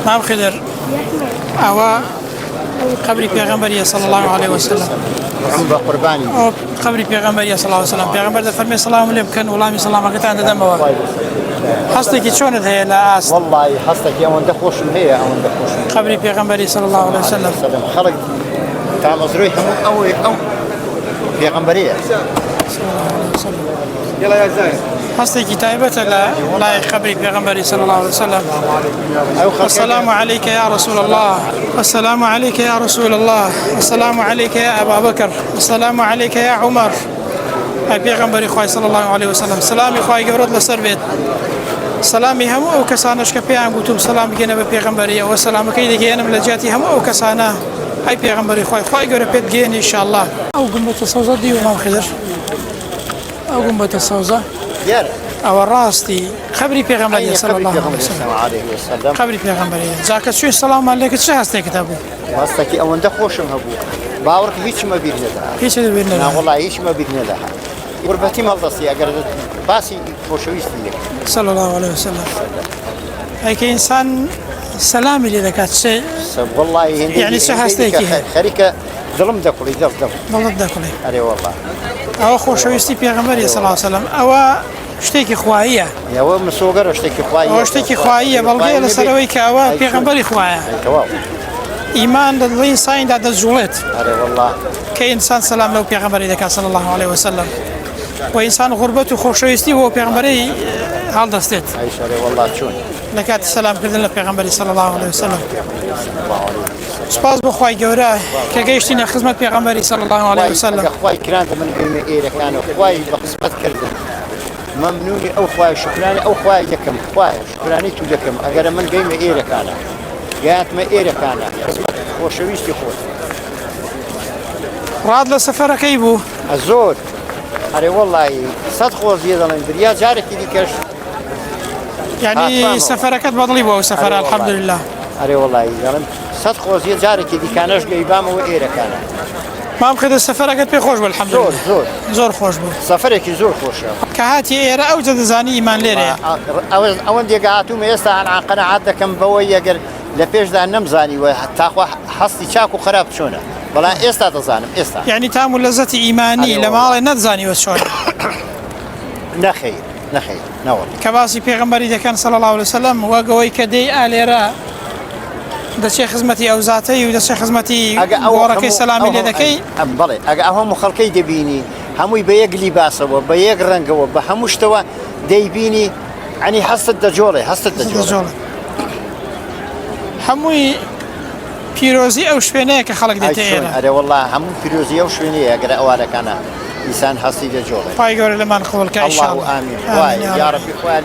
ما بخدر أو قبر پیغمبر صلى الله عليه وسلم عم قرباني أو قبر پیغمبر صلى الله عليه وسلم پیغمبر ده فرمي سلام عليكم كان ولامي سلام كتان دموا حستك شلون هي لا أصل والله حصتك يوم دخوشم هي أو دخوشم قبر پیغمبر صلى الله عليه وسلم خلق تعال مزروي أو پیغمبرية يلا يا زين حستك كتابة لا قبر پیغمبر صلى الله عليه وسلم السلام عليك يا رسول الله السلام عليك يا رسول الله السلام عليك يا أبا بكر السلام عليك يا عمر پیغمبر خوای صلی الله علیه وسلم سلامی خوای گورد لسر بید سلامی هم او کسانش که پیام گوتم سلام بگنه به پیغمبری و سلام کی دیگه انم لجاتی هم او کسانه ای پیغمبری خوای گور پید گین ان شاء الله او گمبت سوزا دیو ما خضر او گمبت سوزا او راستي خبري پیغمبر صلى الله عليه وسلم خبري پیغمبر زاکه شو السلام عليك چه هسته کتابو واستکی اون ده خوشم هبو باورك هیچ ما بیر نده هیچ بیر نده نه والله هیچ ما بیر نده غربتي مالدسي اگر باسي خوشويستي صلى الله عليه وسلم اي كإنسان سلام اللي ذكرت شيء والله يعني شو هستيكي خريكه ظلم دكولي ظلم دكولي اري والله او خوشويستي پیغمبر صلى الله عليه وسلم او شتێکی خوایە ئەوە مسۆگەرە شتێکی خوایە ئەوە شتێکی خوایە بەڵگەیە لەسەرەوەی کە ئەوە پێغەمبەری خوایە ئیمان لە دڵی ئینسانیدا دەجوڵێت کە ئینسان سەلام لەو پێغەمبەری دەکات صلی الله عليه وسلم و ئینسان غوربەت و خۆشەویستی بۆ پێغەمبەری هەڵدەستێت لە کاتی سەلامکردن لە پێغەمبەری صلی الله عليه وسلم سپاس بۆ خوای گەورە کە گەیشتینە خزمەت پێغەمبەری صلی الله عليه وسلم خوای کرانتە من بینە ئێرەکانە خوای بە قسمەت کردن ممنوني أو خواي شكراني أو خواي دكم خواي شكراني تو دكم أجر من جاي ما إيرك أنا جات ما إيرك أنا وشويستي خوت راد لسفرة كيبو الزود أري والله صدق وزيادة من بريا جارك يدي كش يعني سفرة كت بضلي بو سفرة الحمد لله أري والله يا صدق وزيادة جارك يدي كانش جايبام وإيرك أنا ما بخد السفرة قد بيخوش بالحمد لله زور خوش بو سفرك زور خوش كهاتي إيرا أوجد زاني إيمان ليرة أون دي قاعتو ميستا عن قناعات دكم بويا قر لبيش ذا نمزاني وتاخو حصتي شاكو خراب شونا بلا إستا تزانم إستا يعني تام لذة إيماني لما على نتزاني وشون نخير نور كباسي پیغمبري ده كان صلى الله عليه وسلم وقوي كدي آليرا ده شيخ خدمتي او ذاتي وده شيخ خدمتي وركي سلامي لدكي بلي هم خلقي دبيني هموي بيقلي باسه وبيق رنقه وبحمشتوا ديبيني يعني حصة دجولة هموي بيروزي او شوينيه كخلق ديتينا اري والله همو بيروزي او شوينيه اقرا اوالك انا انسان حصي دجولة باي قول لما نقول ان شاء الله امين يا ربي خويا